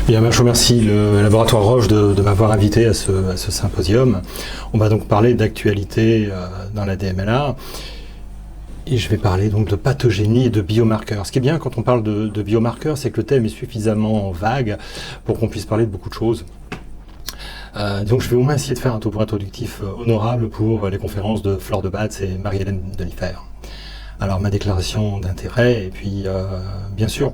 Bien, je remercie le laboratoire Roche de m'avoir invité à ce symposium. On va donc parler d'actualité dans la DMLA. Et je vais parler donc de pathogénie et de biomarqueurs. Ce qui est bien quand on parle de biomarqueurs, c'est que le thème est suffisamment vague pour qu'on puisse parler de beaucoup de choses. Donc je vais au moins essayer de faire un topo introductif honorable pour les conférences de Flore de Batz et Marie-Hélène Delisfer. Alors ma déclaration d'intérêt, et puis bien sûr,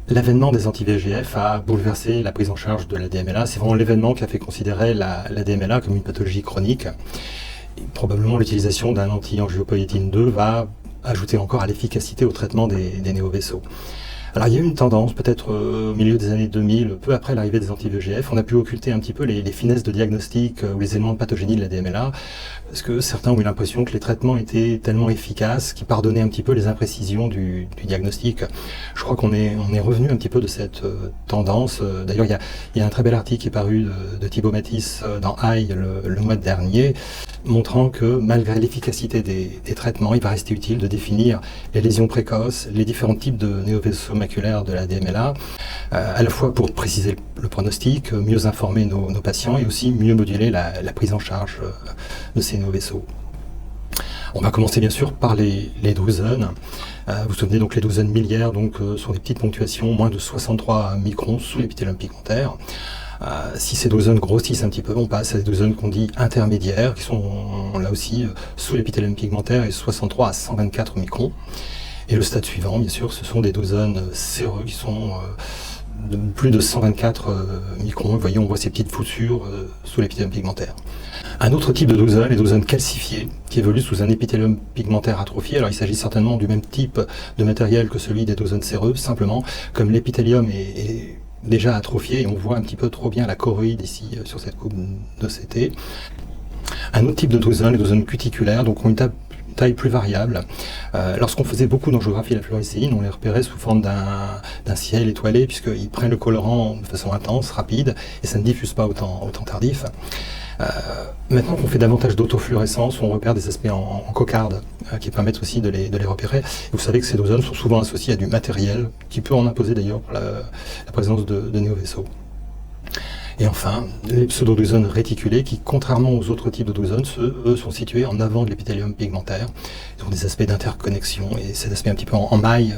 l'avènement des anti-VEGF a bouleversé la prise en charge de la DMLA. C'est vraiment l'événement qui a fait considérer la DMLA comme une pathologie chronique. Et probablement l'utilisation d'un anti-angiopoïétine 2 va ajouter encore à l'efficacité au traitement des néovaisseaux. Alors il y a eu une tendance, peut-être au milieu des années 2000, peu après l'arrivée des anti-VEGF, on a pu occulter un petit peu les finesses de diagnostic ou les éléments de pathogénie de la DMLA, parce que certains ont eu l'impression que les traitements étaient tellement efficaces qu'ils pardonnaient un petit peu les imprécisions du diagnostic. Je crois qu'on est revenu un petit peu de cette tendance. D'ailleurs, il y a un très bel article qui est paru de Thibaut Matisse dans Eye le mois dernier, montrant que malgré l'efficacité des traitements, il va rester utile de définir les lésions précoces, les différents types de néovaisseaux maculaires de la DMLA, à la fois pour préciser le pronostic, mieux informer nos patients et aussi mieux moduler la prise en charge de ces néovaisseaux. On va commencer bien sûr par les douzaines. Vous vous souvenez donc les douzaines miliaires sont des petites ponctuations, moins de 63 microns sous l'épithélium pigmentaire. Si ces douzaines grossissent un petit peu, on passe à des douzaines qu'on dit intermédiaires, qui sont là aussi sous l'épithélium pigmentaire et 63 à 124 microns. Et le stade suivant, bien sûr, ce sont des douzaines séreux qui sont de plus de 124 microns. Vous voyez, on voit ces petites foussures sous l'épithélium pigmentaire. Un autre type de douzaine, les douzaines calcifiées, qui évoluent sous un épithélium pigmentaire atrophié. Alors il s'agit certainement du même type de matériel que celui des douzaines séreux, simplement comme l'épithélium est déjà atrophié, et on voit un petit peu trop bien la choroïde ici sur cette coupe de CT. Un autre type de douzaine, les douzaines cuticulaires, donc ont une taille plus variable. Lorsqu'on faisait beaucoup d'angiographie à la fluorescéine, on les repérait sous forme d'un ciel étoilé, puisqu'ils prennent le colorant de façon intense, rapide, et ça ne diffuse pas au temps tardif. Maintenant qu'on fait davantage d'autofluorescence, on repère des aspects en cocarde qui permettent aussi de les repérer. Et vous savez que ces douzaines sont souvent associées à du matériel qui peut en imposer d'ailleurs pour la présence de néovaisseaux. Et enfin, les pseudo-douzaines réticulées qui, contrairement aux autres types de douzaines, eux, sont situés en avant de l'épithélium pigmentaire. Ils ont des aspects d'interconnexion et ces aspects un petit peu en maille,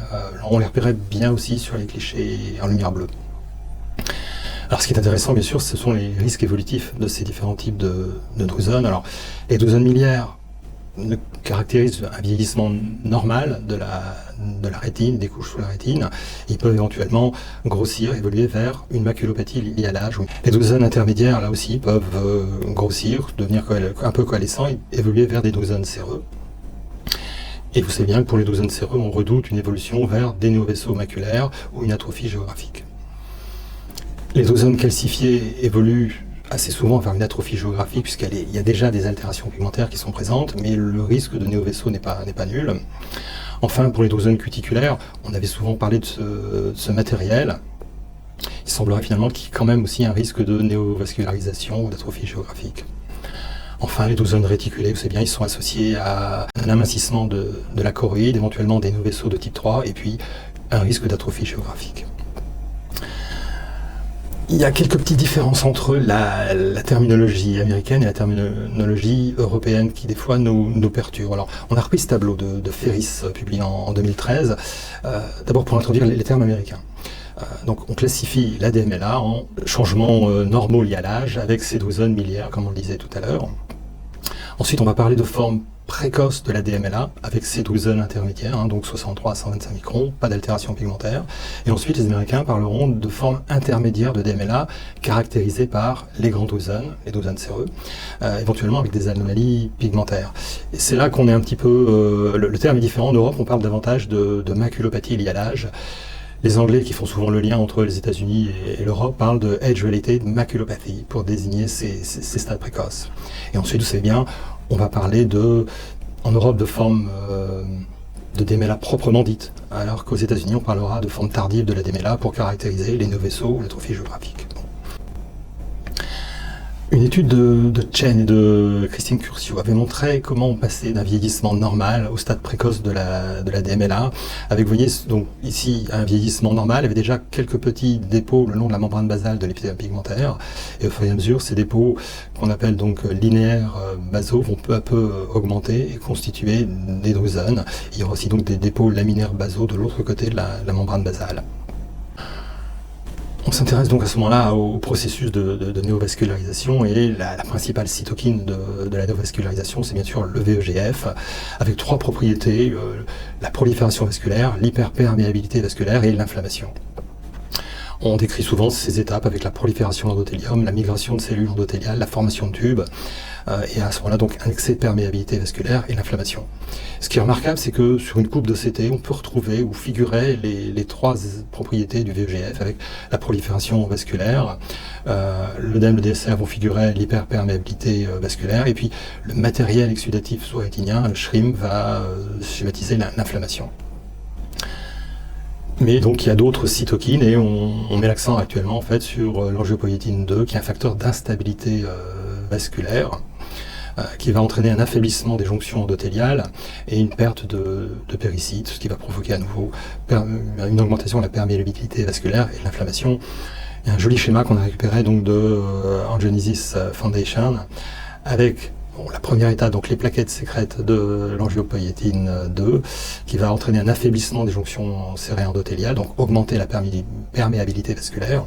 on les repérait bien aussi sur les clichés en lumière bleue. Alors ce qui est intéressant, bien sûr, ce sont les risques évolutifs de ces différents types de douzaines. Alors les douzaines miliaires caractérisent un vieillissement normal de la rétine, des couches sous la rétine. Ils peuvent éventuellement grossir, évoluer vers une maculopathie liée à l'âge. Les douzaines intermédiaires, là aussi, peuvent grossir, devenir un peu coalescents et évoluer vers des douzaines séreux. Et vous savez bien que pour les douzaines séreux, on redoute une évolution vers des néovaisseaux maculaires ou une atrophie géographique. Les douzaines calcifiées évoluent assez souvent vers une atrophie géographique puisqu'il y a déjà des altérations pigmentaires qui sont présentes, mais le risque de néovaisseau n'est pas nul. Enfin, pour les douzaines cuticulaires, on avait souvent parlé de ce matériel. Il semblerait finalement qu'il y ait quand même aussi un risque de néovascularisation ou d'atrophie géographique. Enfin, les douzaines réticulées, vous savez bien, ils sont associés à un amincissement de la choroïde, éventuellement des néovaisseaux de type 3, et puis un risque d'atrophie géographique. Il y a quelques petites différences entre la terminologie américaine et la terminologie européenne qui des fois nous perturbent. Alors, on a repris ce tableau de Ferris publié en 2013, d'abord pour introduire les termes américains. Donc on classifie la DMLA en changements normaux liés à l'âge avec ces douzaines miliaires, comme on le disait tout à l'heure. Ensuite, on va parler de formes précoces de la DMLA avec ces douzaines intermédiaires, donc 63 à 125 microns, pas d'altération pigmentaire. Et ensuite, les Américains parleront de formes intermédiaires de DMLA caractérisées par les grands douzaines, les douzaines séreux, éventuellement avec des anomalies pigmentaires. Et c'est là qu'on est un petit peu... le terme est différent. En Europe, on parle davantage de maculopathie liée à l'âge. Les Anglais, qui font souvent le lien entre les États-Unis et l'Europe, parlent de age-related maculopathy pour désigner ces stades précoces. Et ensuite, vous savez bien, on va parler en Europe de formes de DMLA proprement dites, alors qu'aux États-Unis, on parlera de formes tardives de la DMLA pour caractériser les néovaisseaux ou l'atrophie géographique. Une étude de Chen et de Christine Curcio avait montré comment on passait d'un vieillissement normal au stade précoce de la DMLA, avec, vous voyez, donc ici, un vieillissement normal, il y avait déjà quelques petits dépôts le long de la membrane basale de l'épithélium pigmentaire, et au fur et à mesure, ces dépôts, qu'on appelle donc linéaires basaux, vont peu à peu augmenter et constituer des drusones. Il y aura aussi donc des dépôts laminaires basaux de l'autre côté de la membrane basale. On s'intéresse donc à ce moment-là au processus de néovascularisation, et la principale cytokine de la néovascularisation, c'est bien sûr le VEGF, avec trois propriétés, la prolifération vasculaire, l'hyperperméabilité vasculaire et l'inflammation. On décrit souvent ces étapes avec la prolifération d'endothélium, la migration de cellules endothéliales, la formation de tubes, et à ce moment-là donc un excès de perméabilité vasculaire et l'inflammation. Ce qui est remarquable, c'est que sur une coupe d'OCT, on peut retrouver ou figurer les trois propriétés du VEGF avec la prolifération vasculaire, l'œdème, le DSR vont figurer l'hyperperméabilité vasculaire, et puis le matériel exsudatif sous-rétinien, le SHRIM, va schématiser l'inflammation. Mais donc il y a d'autres cytokines, et on met l'accent actuellement en fait sur l'angiopoïétine 2, qui est un facteur d'instabilité vasculaire, qui va entraîner un affaiblissement des jonctions endothéliales et une perte de péricytes, ce qui va provoquer à nouveau une augmentation de la perméabilité vasculaire et de l'inflammation. Il y a un joli schéma qu'on a récupéré donc de Angiogenesis Foundation, avec la première étape, donc les plaquettes sécrètes de l'angiopoïétine 2, qui va entraîner un affaiblissement des jonctions serrées endothéliales, donc augmenter la perméabilité vasculaire.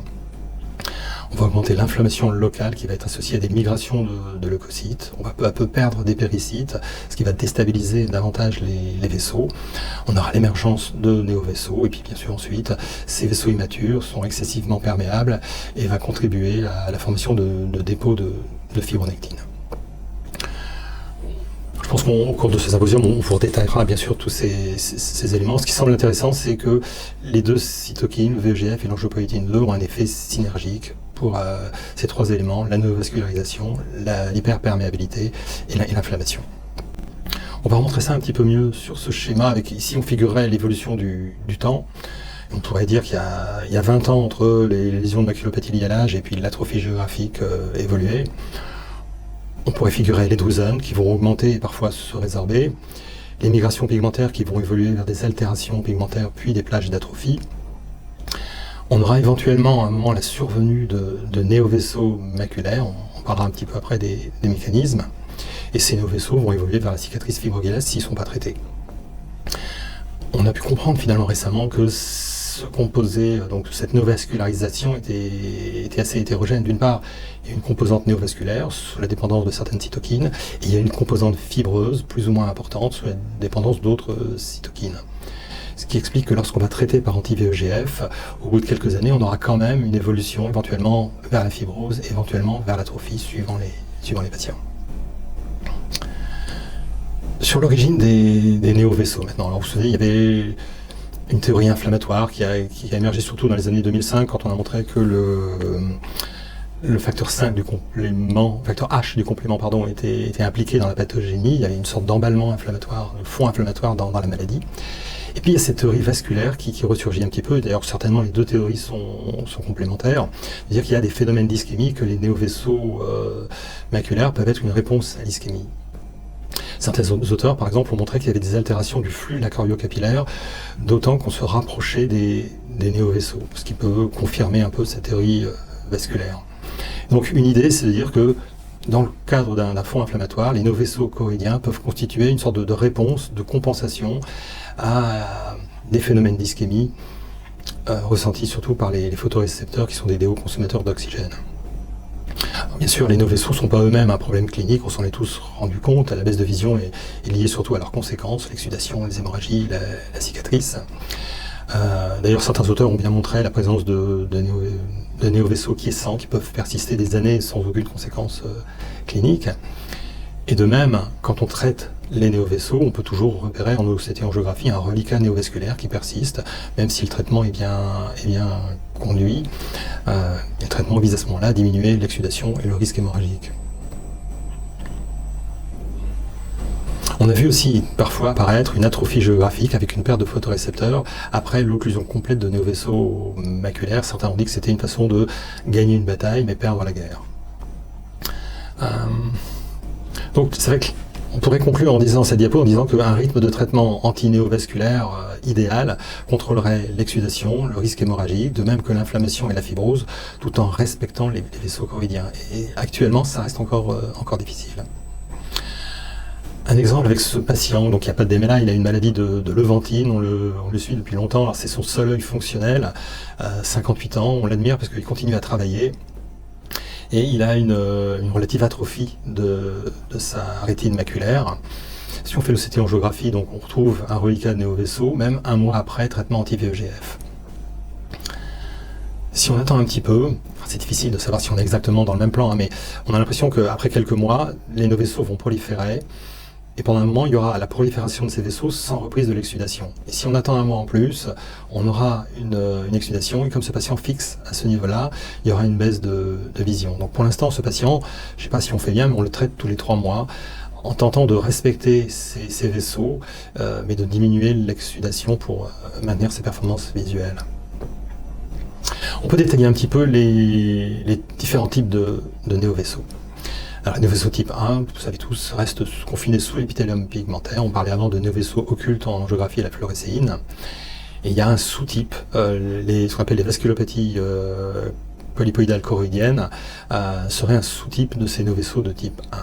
On va augmenter l'inflammation locale qui va être associée à des migrations de leucocytes. On va peu à peu perdre des péricytes, ce qui va déstabiliser davantage les vaisseaux. On aura l'émergence de néovaisseaux, et puis bien sûr ensuite, ces vaisseaux immatures sont excessivement perméables et va contribuer à la formation de dépôts de fibronectine. Je pense qu'au cours de ce symposium, on vous détaillera bien sûr tous ces éléments. Ce qui semble intéressant, c'est que les deux cytokines, le VEGF et l'angiopoïétine 2, ont un effet synergique pour ces trois éléments, la néovascularisation, l'hyperperméabilité et l'inflammation. On va remontrer ça un petit peu mieux sur ce schéma, avec ici on figurerait l'évolution du temps. On pourrait dire qu'il y a 20 ans entre les lésions de maculopathie liées à l'âge et puis l'atrophie géographique évoluée. On pourrait figurer les drusones qui vont augmenter et parfois se résorber, les migrations pigmentaires qui vont évoluer vers des altérations pigmentaires puis des plages d'atrophie. On aura éventuellement à un moment la survenue de néovaisseaux maculaires, on parlera un petit peu après des mécanismes, et ces néovaisseaux vont évoluer vers la cicatrice fibrogénèse s'ils ne sont pas traités. On a pu comprendre finalement récemment que ce composé, donc cette néovascularisation était assez hétérogène. D'une part, il y a une composante néovasculaire sous la dépendance de certaines cytokines, et il y a une composante fibreuse plus ou moins importante sous la dépendance d'autres cytokines. Ce qui explique que lorsqu'on va traiter par anti-VEGF, au bout de quelques années, on aura quand même une évolution éventuellement vers la fibrose, éventuellement vers l'atrophie, suivant les patients. Sur l'origine des néovaisseaux maintenant, alors vous savez, il y avait une théorie inflammatoire qui a émergé surtout dans les années 2005, quand on a montré que le facteur 5 du complément, facteur H du complément, pardon, était impliqué dans la pathogénie. Il y avait une sorte d'emballement inflammatoire, de fond inflammatoire dans la maladie. Et puis il y a cette théorie vasculaire qui ressurgit un petit peu, et d'ailleurs certainement les deux théories sont complémentaires. C'est-à-dire qu'il y a des phénomènes d'ischémie, que les néovaisseaux maculaires peuvent être une réponse à l'ischémie. Certains auteurs, par exemple, ont montré qu'il y avait des altérations du flux lacario-capillaire, d'autant qu'on se rapprochait des néovaisseaux, ce qui peut confirmer un peu cette théorie vasculaire. Donc une idée, c'est de dire que dans le cadre d'un fond inflammatoire, les néovaisseaux choroïdiens peuvent constituer une sorte de réponse, de compensation à des phénomènes d'ischémie ressentis surtout par les photorécepteurs qui sont des déoconsommateurs d'oxygène. Bien sûr, les néovaisseaux ne sont pas eux-mêmes un problème clinique, on s'en est tous rendu compte. La baisse de vision est liée surtout à leurs conséquences, l'exsudation, les hémorragies, la cicatrice. D'ailleurs, certains auteurs ont bien montré la présence de néovaisseaux quiescents qui peuvent persister des années sans aucune conséquence clinique. Et de même, quand on traite les néovaisseaux, on peut toujours repérer en OCT-angiographie un reliquat néovasculaire qui persiste, même si le traitement est bien conduit. Le traitement vise à ce moment-là à diminuer l'exsudation et le risque hémorragique. On a vu aussi parfois apparaître une atrophie géographique avec une perte de photorécepteurs après l'occlusion complète de néovaisseaux maculaires. Certains ont dit que c'était une façon de gagner une bataille mais perdre la guerre. Donc c'est vrai qu'on pourrait conclure en disant cette diapo en disant qu'un rythme de traitement antinéovasculaire idéal contrôlerait l'exsudation, le risque hémorragique, de même que l'inflammation et la fibrose, tout en respectant les vaisseaux choroïdiens. Et actuellement, ça reste encore difficile. Un exemple avec ce patient, donc il n'y a pas de DMLA, il a une maladie de Levantine, on le suit depuis longtemps, alors c'est son seul œil fonctionnel, 58 ans, on l'admire parce qu'il continue à travailler. Et il a une relative atrophie de sa rétine maculaire. Si on fait le CT angiographie, donc on retrouve un reliquat de néovaisseau, même un mois après traitement anti-VEGF. Si on attend un petit peu, c'est difficile de savoir si on est exactement dans le même plan, hein, mais on a l'impression qu'après quelques mois, les néovaisseaux vont proliférer. Et pendant un moment, il y aura la prolifération de ces vaisseaux sans reprise de l'exsudation. Et si on attend un mois en plus, on aura une exsudation, et comme ce patient fixe à ce niveau-là, il y aura une baisse de vision. Donc pour l'instant, ce patient, je ne sais pas si on fait bien, mais on le traite tous les 3 mois, en tentant de respecter ces vaisseaux, mais de diminuer l'exsudation pour maintenir ses performances visuelles. On peut détailler un petit peu les différents types de néovaisseaux. Alors, les néovaisseaux type 1, vous savez tous, restent confinés sous l'épithélium pigmentaire. On parlait avant de néovaisseaux occultes en angiographie et la fluorescéine. Et il y a un sous-type, ce qu'on appelle les vasculopathies polypoïdales choroïdiennes, serait un sous-type de ces néovaisseaux de type 1.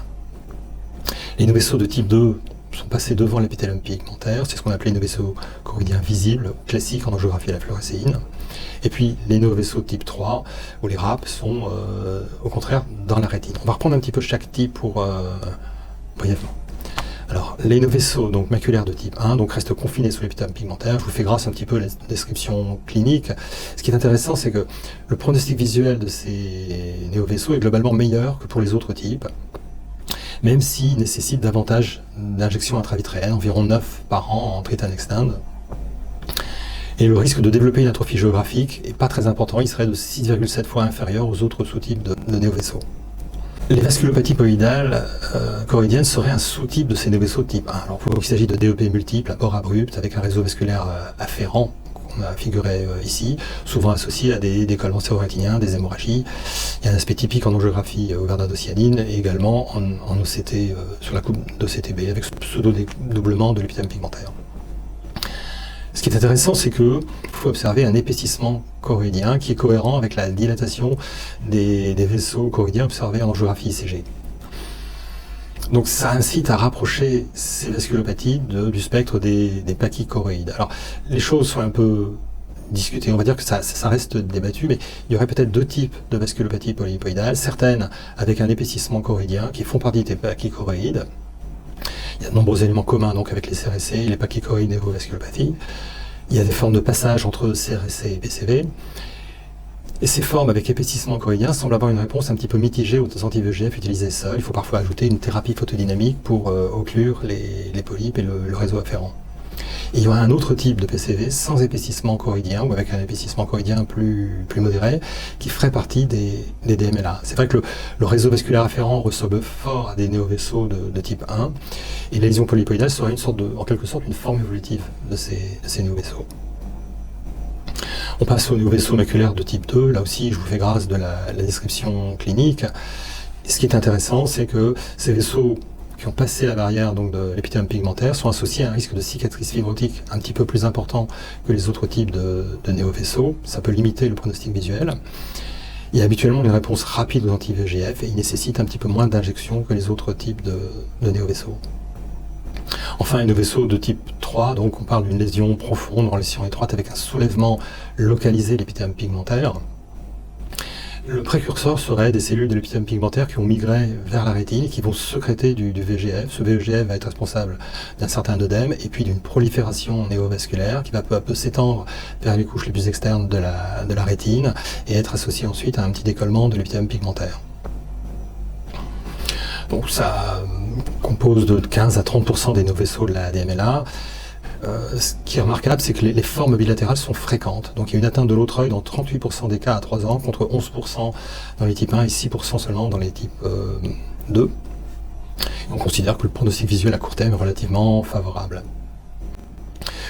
Les néovaisseaux de type 2 sont passés devant l'épithélium pigmentaire, c'est ce qu'on appelait les néovaisseaux choroïdiens visibles, classiques en angiographie et la fluorescéine. Et puis les néovaisseaux type 3, ou les RAP, sont au contraire dans la rétine. On va reprendre un petit peu chaque type pour brièvement. Alors, les néovaisseaux donc, maculaires de type 1 donc, restent confinés sous l'épithélium pigmentaire. Je vous fais grâce un petit peu à la description clinique. Ce qui est intéressant, c'est que le pronostic visuel de ces néovaisseaux est globalement meilleur que pour les autres types, même s'ils nécessitent davantage d'injections intravitréennes, environ 9 par an en treat and extend. Et le risque de développer une atrophie géographique n'est pas très important, il serait de 6,7 fois inférieur aux autres sous-types de néovaisseaux. Les vasculopathies poïdales choroïdiennes seraient un sous-type de ces néovaisseaux de type 1. Alors, il s'agit de DEP multiples à bord abrupt avec un réseau vasculaire afférent qu'on a figuré ici, souvent associé à des décollements cérébratiens, des hémorragies. Il y a un aspect typique en angiographie auvergnat-docianine et également en OCT sur la coupe d'OCTB avec ce pseudo-doublement de l'épithélium pigmentaire. Ce qui est intéressant, c'est qu'il faut observer un épaississement choroïdien qui est cohérent avec la dilatation des vaisseaux choroïdiens observés en angiographie ICG. Donc ça incite à rapprocher ces vasculopathies du spectre des pachychoroïdes. Alors les choses sont un peu discutées, on va dire que ça reste débattu, mais il y aurait peut-être 2 types de vasculopathies polypoïdales, certaines avec un épaississement choroïdien qui font partie des pachychoroïdes. Il y a de nombreux éléments communs donc, avec les CRSC et les pachychoroïdes néovasculopathies. Il y a des formes de passage entre CRSC et PCV. Et ces formes avec épaississement choroïdien semblent avoir une réponse un petit peu mitigée aux anti-VEGF utilisés seuls. Il faut parfois ajouter une thérapie photodynamique pour occlure les polypes et le réseau afférent. Et il y aura un autre type de PCV sans épaississement choroïdien ou avec un épaississement choroïdien plus modéré qui ferait partie des DMLA. C'est vrai que le réseau vasculaire afférent ressemble fort à des néovaisseaux de type 1 et la lésion polypoïdale serait en quelque sorte une forme évolutive de ces néovaisseaux. On passe aux néovaisseaux maculaires de type 2. Là aussi, je vous fais grâce de la description clinique. Et ce qui est intéressant, c'est que ces vaisseaux qui ont passé la barrière donc, de l'épithélium pigmentaire sont associés à un risque de cicatrice fibrotique un petit peu plus important que les autres types de néovaisseaux. Ça peut limiter le pronostic visuel. Il y a habituellement une réponse rapide aux anti-VEGF et il nécessite un petit peu moins d'injections que les autres types de néovaisseaux. Enfin, un néovaisseau de type 3, donc on parle d'une lésion profonde en lésion étroite avec un soulèvement localisé de l'épithélium pigmentaire. Le précurseur serait des cellules de l'épithélium pigmentaire qui ont migré vers la rétine et qui vont sécréter du VEGF. Ce VEGF va être responsable d'un certain œdème et puis d'une prolifération néovasculaire qui va peu à peu s'étendre vers les couches les plus externes de la rétine et être associé ensuite à un petit décollement de l'épithélium pigmentaire. Donc ça compose de 15 à 30% des néovaisseaux de la DMLA. Ce qui est remarquable, c'est que les formes bilatérales sont fréquentes. Donc il y a une atteinte de l'autre œil dans 38% des cas à 3 ans, contre 11% dans les types 1 et 6% seulement dans les types 2. On considère que le pronostic visuel à court terme est relativement favorable.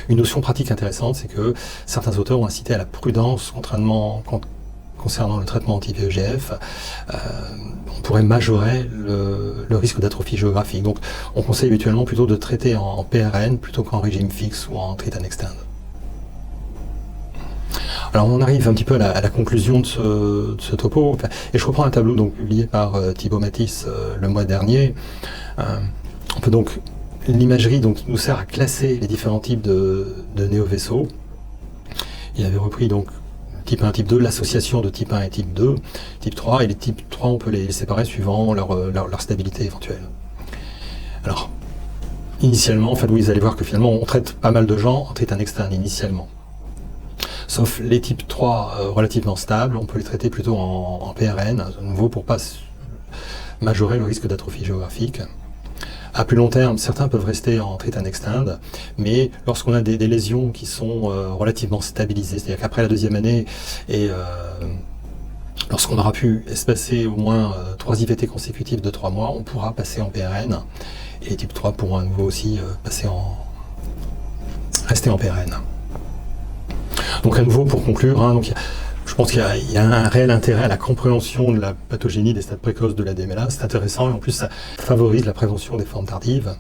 Une notion pratique intéressante, c'est que certains auteurs ont incité à la prudence concernant le traitement anti-VEGF, on pourrait majorer le risque d'atrophie géographique. Donc on conseille habituellement plutôt de traiter en PRN plutôt qu'en régime fixe ou en treat and extend. Alors on arrive un petit peu à la conclusion de ce topo, et je reprends un tableau donc publié par Thibaut Matisse le mois dernier. On peut donc, l'imagerie nous sert à classer les différents types de néovaisseaux. Il avait repris donc type 1, type 2, l'association de type 1 et type 2, type 3, et les types 3 on peut les séparer suivant leur stabilité éventuelle. Alors, initialement, enfin vous allez voir que finalement on traite pas mal de gens en treat and extend initialement. Sauf les types 3 relativement stables, on peut les traiter plutôt en PRN, à nouveau pour ne pas majorer le risque d'atrophie géographique. À plus long terme, certains peuvent rester en treat and extend, mais lorsqu'on a des lésions qui sont relativement stabilisées, c'est-à-dire qu'après la 2e année, et lorsqu'on aura pu espacer au moins 3 IVT consécutifs de 3 mois, on pourra passer en PRN, et les types 3 pourront à nouveau aussi rester en PRN. Donc à nouveau, pour conclure, je pense qu'il y a un réel intérêt à la compréhension de la pathogénie des stades précoces de la DMLA. C'est intéressant et en plus ça favorise la prévention des formes tardives.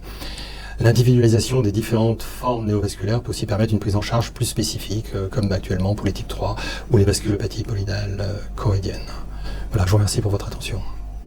L'individualisation des différentes formes néovasculaires peut aussi permettre une prise en charge plus spécifique, comme actuellement pour les types 3 ou les vasculopathies polyidales choroïdiennes. Voilà, je vous remercie pour votre attention.